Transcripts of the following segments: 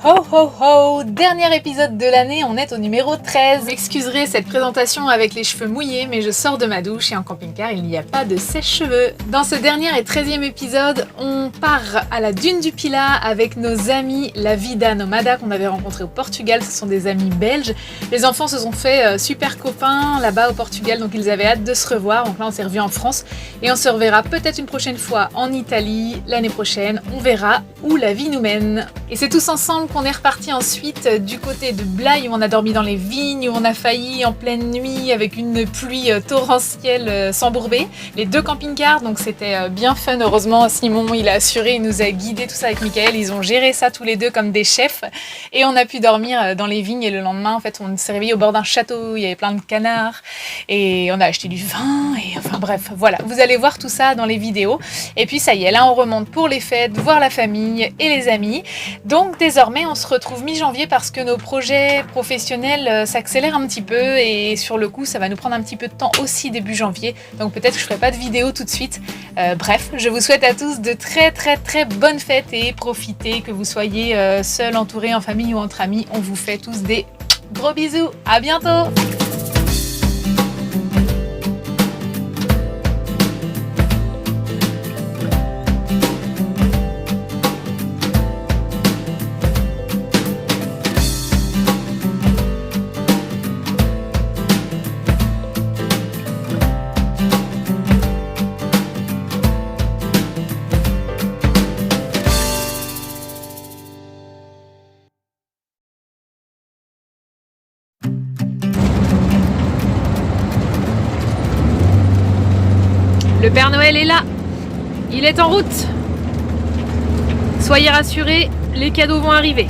Ho ho ho! Dernier épisode de l'année, on est au numéro 13. Vous m'excuserez cette présentation avec les cheveux mouillés, mais je sors de ma douche et en camping-car, il n'y a pas de sèche-cheveux. Dans ce dernier et 13e épisode, on part à la dune du Pilat avec nos amis La Vida Nomada qu'on avait rencontrés au Portugal. Ce sont des amis belges. Les enfants se sont fait super copains là-bas au Portugal, donc ils avaient hâte de se revoir. Donc là, on s'est revus en France et on se reverra peut-être une prochaine fois en Italie. L'année prochaine, on verra où la vie nous mène. Et c'est tous ensemble qu'on est reparti ensuite du côté de Blaye où on a dormi dans les vignes, où on a failli en pleine nuit avec une pluie torrentielle s'embourber. Les deux camping-cars, donc c'était bien fun. Heureusement, Simon, il a assuré, il nous a guidé tout ça avec Michael. Ils ont géré ça tous les deux comme des chefs. Et on a pu dormir dans les vignes et le lendemain, en fait, on s'est réveillé au bord d'un château. Il y avait plein de canards et on a acheté du vin et enfin bref, voilà. Vous allez voir tout ça dans les vidéos. Et puis ça y est, là on remonte pour les fêtes, voir la famille et les amis. Donc désormais, on se retrouve mi-janvier parce que nos projets professionnels s'accélèrent un petit peu et sur le coup, ça va nous prendre un petit peu de temps aussi début janvier. Donc peut-être que je ferai pas de vidéo tout de suite. Bref, je vous souhaite à tous de très bonnes fêtes et profitez, que vous soyez seuls, entourés, en famille ou entre amis. On vous fait tous des gros bisous. À bientôt! Le Père Noël est là, il est en route. Soyez rassurés, les cadeaux vont arriver.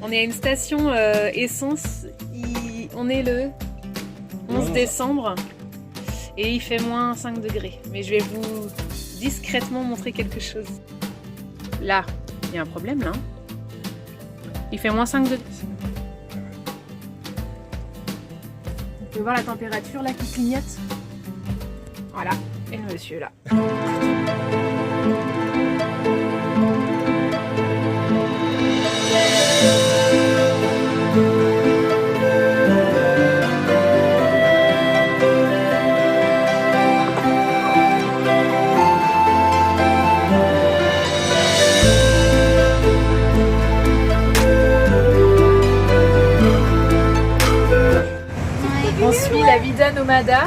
On est à une station essence, on est le 11 décembre et il fait moins 5 degrés. Mais je vais vous discrètement montrer quelque chose. Là, il y a un problème là. Il fait moins 5 degrés. Vous pouvez voir la température là qui clignote. Voilà, et le monsieur là. On suit La Vida Nomada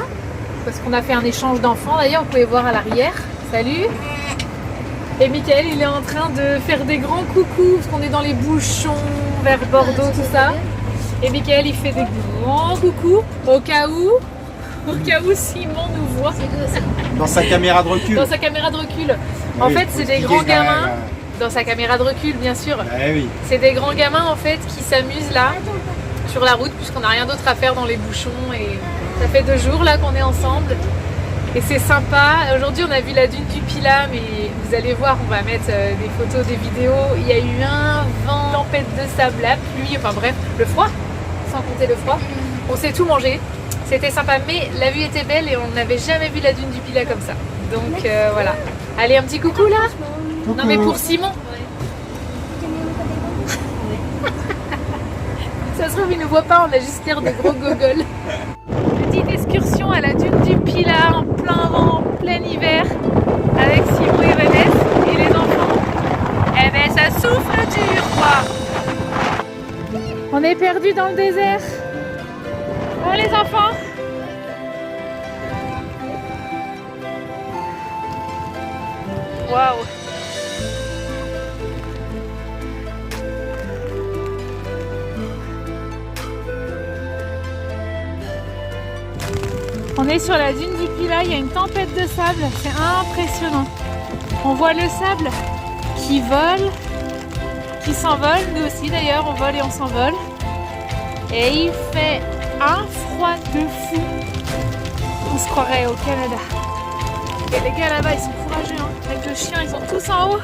parce qu'on a fait un échange d'enfants. D'ailleurs, vous pouvez voir à l'arrière. Salut. Et Michael, il est en train de faire des grands coucous parce qu'on est dans les bouchons vers Bordeaux, tout ça. Et Michael, il fait des grands coucous au cas où Simon nous voit. Dans sa caméra de recul. Dans sa caméra de recul. En Oui, fait, c'est des grands gamins. Dans sa caméra de recul, bien sûr. Oui. C'est des grands gamins en fait qui s'amusent là sur la route puisqu'on n'a rien d'autre à faire dans les bouchons et ça fait 2 jours là qu'on est ensemble et c'est sympa. Aujourd'hui on a vu la dune du Pilat, mais vous allez voir, on va mettre des photos, des vidéos. Il y a eu un vent, tempête de sable, la pluie, enfin bref, le froid, sans compter le froid. On s'est tout mangé, c'était sympa, mais la vue était belle et on n'avait jamais vu la dune du Pilat comme ça. Donc voilà. Allez, un petit coucou là. Coucou. Non mais pour Simon. Ça se trouve, il ne voit pas, on a juste l'air de gros gogoles. Petite excursion à la dune du Pilat en plein vent, en plein hiver, avec Simon et Vanessa et les enfants. Eh ben, ça souffle dur, quoi. On est perdus dans le désert. Bon, les enfants. Waouh. On est sur la dune du Pilat, il y a une tempête de sable, c'est impressionnant. On voit le sable qui vole, qui s'envole, nous aussi d'ailleurs on vole et on s'envole. Et il fait un froid de fou. On se croirait au Canada. Et les gars là-bas ils sont courageux, hein. Avec le chien ils sont tous en haut.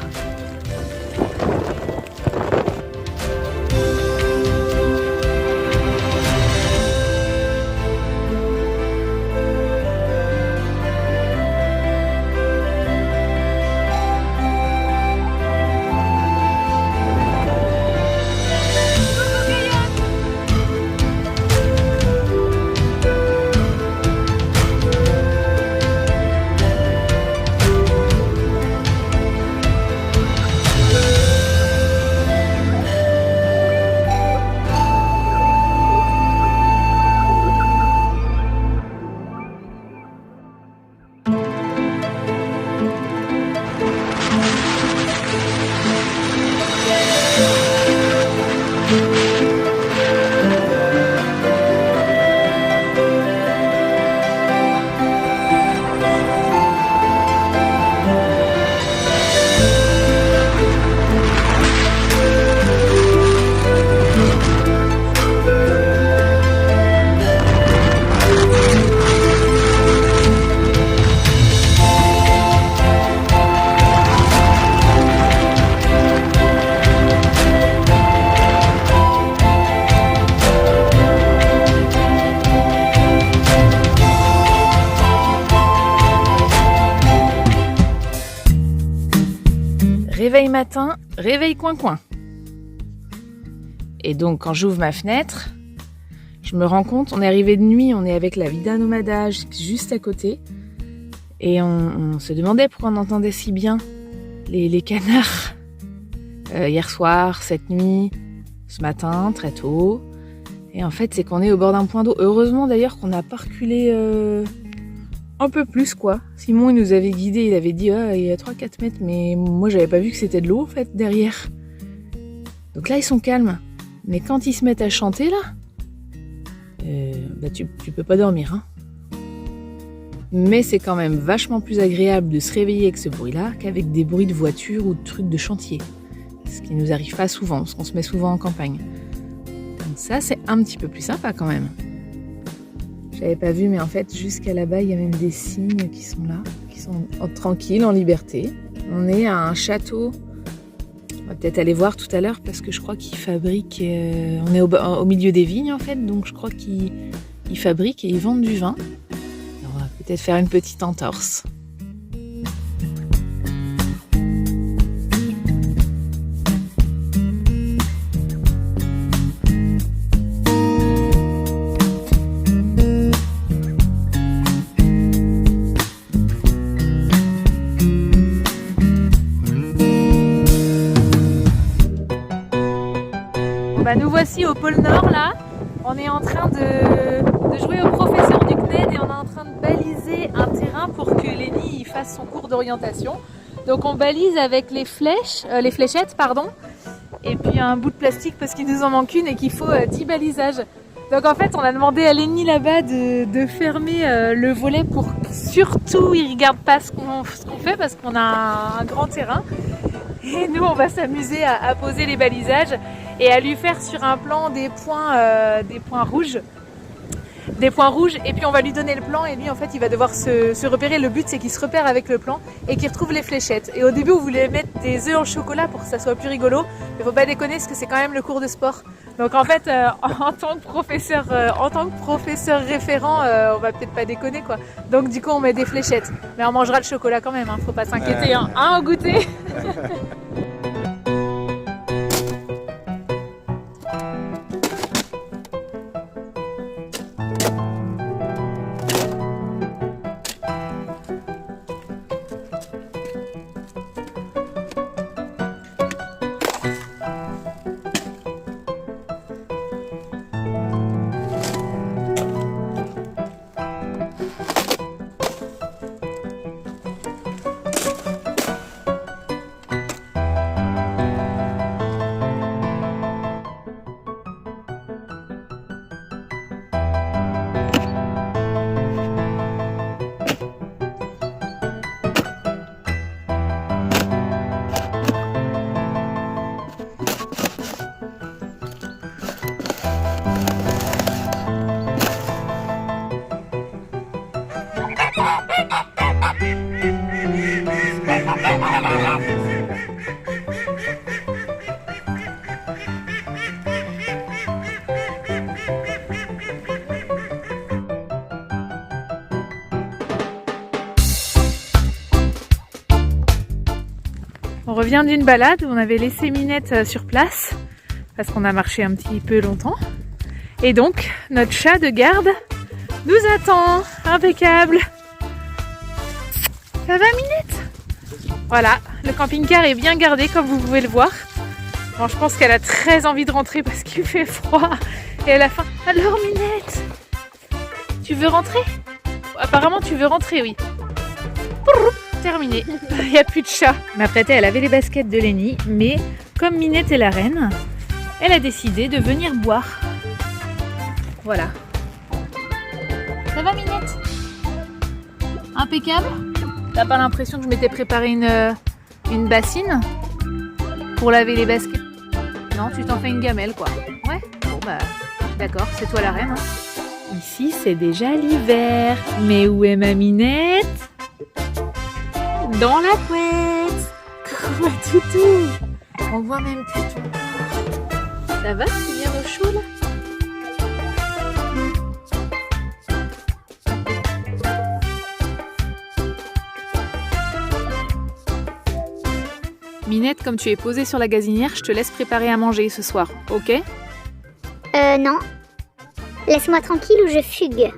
réveil matin, réveil coin-coin. Et donc quand j'ouvre ma fenêtre, je me rends compte, on est arrivé de nuit, on est avec la Vida Nomada juste à côté. Et on se demandait pourquoi on entendait si bien les canards. Hier soir, cette nuit, ce matin, très tôt. Et en fait, c'est qu'on est au bord d'un point d'eau. Heureusement d'ailleurs qu'on n'a pas reculé un peu plus, quoi. Simon, il nous avait guidés, il avait dit il y a 3-4 mètres, mais moi j'avais pas vu que c'était de l'eau en fait derrière. Donc là, ils sont calmes. Mais quand ils se mettent à chanter là, tu peux pas dormir, hein. Mais c'est quand même vachement plus agréable de se réveiller avec ce bruit-là qu'avec des bruits de voiture ou de trucs de chantier. Ce qui nous arrive pas souvent, parce qu'on se met souvent en campagne. Donc ça, c'est un petit peu plus sympa quand même. J'avais pas vu, mais en fait, jusqu'à là-bas, il y a même des cygnes qui sont là, qui sont tranquilles, en liberté. On est à un château. On va peut-être aller voir tout à l'heure, parce que je crois qu'ils fabriquent... on est au milieu des vignes, en fait, donc je crois qu'ils fabriquent et ils vendent du vin. Alors, on va peut-être faire une petite entorse. Nous voici au pôle Nord là, on est en train de jouer au professeur du CNED et on est en train de baliser un terrain pour que Lenny fasse son cours d'orientation. Donc on balise avec les fléchettes pardon, et puis un bout de plastique parce qu'il nous en manque une et qu'il faut 10 balisages. Donc en fait on a demandé à Lenny là-bas de fermer le volet pour que surtout il ne regarde pas ce qu'on fait parce qu'on a un grand terrain. Et nous on va s'amuser à poser les balisages et à lui faire sur un plan des points rouges. Des points rouges, et puis on va lui donner le plan et lui en fait il va devoir se repérer. Le but c'est qu'il se repère avec le plan et qu'il retrouve les fléchettes. Et au début on voulait mettre des œufs en chocolat pour que ça soit plus rigolo, mais faut pas déconner parce que c'est quand même le cours de sport. Donc en fait en tant que professeur référent on va peut-être pas déconner quoi. Donc du coup on met des fléchettes, mais on mangera le chocolat quand même, hein, faut pas s'inquiéter, hein, au goûter. On revient d'une balade où on avait laissé Minette sur place parce qu'on a marché un petit peu longtemps. Et donc, notre chat de garde nous attend. Impeccable. Ça va Minette? Voilà, le camping-car est bien gardé comme vous pouvez le voir. Bon, je pense qu'elle a très envie de rentrer parce qu'il fait froid et elle a faim. Alors Minette, tu veux rentrer? Apparemment tu veux rentrer, oui. Terminé, il n'y a plus de chat. Ma prêtée, elle avait les baskets de Lenny, mais comme Minette est la reine, elle a décidé de venir boire. Voilà. Ça va Minette? Impeccable? T'as pas l'impression que je m'étais préparé une bassine pour laver les baskets? Non, tu t'en fais une gamelle quoi. Ouais? Bon bah d'accord, c'est toi la reine. Hein. Ici c'est déjà l'hiver. Mais où est ma Minette? Dans la couette. Coucou ma toutou. On voit même plus tout. Ça va? C'est bien au chaud là? Minette, comme tu es posée sur la gazinière, je te laisse préparer à manger ce soir, ok? Non. Laisse-moi tranquille ou je fugue.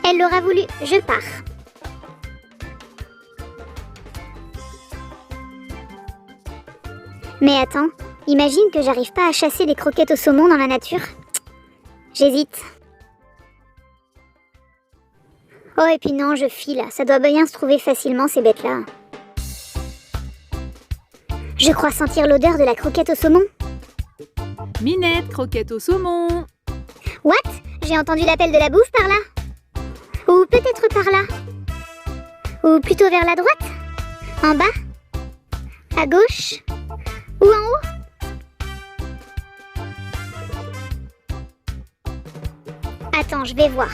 Elle l'aura voulu, je pars. Mais attends, imagine que j'arrive pas à chasser des croquettes au saumon dans la nature. J'hésite. Oh, et puis non, je file. Ça doit bien se trouver facilement, ces bêtes-là. Je crois sentir l'odeur de la croquette au saumon. Minette, croquette au saumon! What? J'ai entendu l'appel de la bouffe par là? Ou peut-être par là? Ou plutôt vers la droite? En bas? À gauche? Ou en haut? Attends, je vais voir.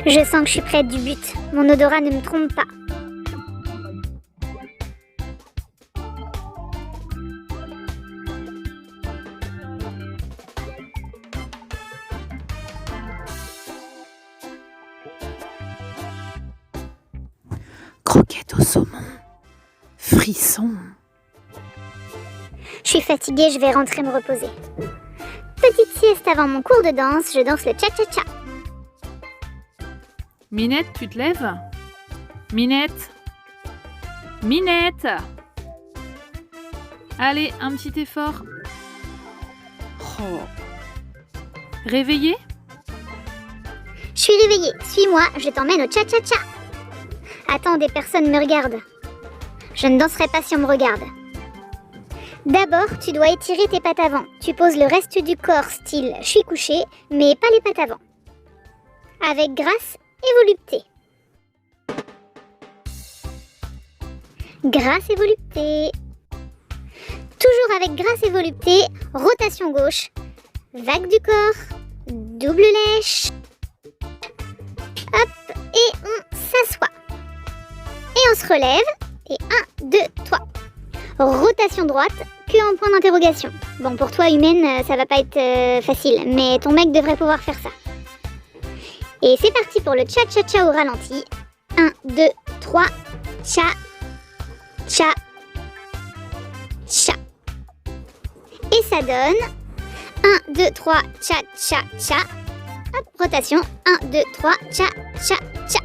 Je sens que je suis près du but. Mon odorat ne me trompe pas. Croquette au saumon. Frisson. Je suis fatiguée, je vais rentrer me reposer. Petite sieste avant mon cours de danse, je danse le cha-cha-cha. Minette, tu te lèves? Minette? Minette! Allez, un petit effort. Oh. Réveillée? Je suis réveillée, suis-moi, je t'emmène au cha-cha-cha. Attends, des personnes me regardent. Je ne danserai pas si on me regarde. D'abord, tu dois étirer tes pattes avant. Tu poses le reste du corps style je suis couché, mais pas les pattes avant. Avec grâce et volupté. Grâce et volupté. Toujours avec grâce et volupté, rotation gauche, vague du corps, double lèche. Hop, et on s'assoit. Et on se relève, et 1, 2, 3. Rotation droite, que en point d'interrogation. Bon, pour toi, humaine, ça va pas être facile, mais ton mec devrait pouvoir faire ça. Et c'est parti pour le cha-cha-cha au ralenti. 1, 2, 3, cha, cha, cha. Et ça donne 1, 2, 3, cha, cha, cha. Hop, rotation. 1, 2, 3, cha, cha, cha.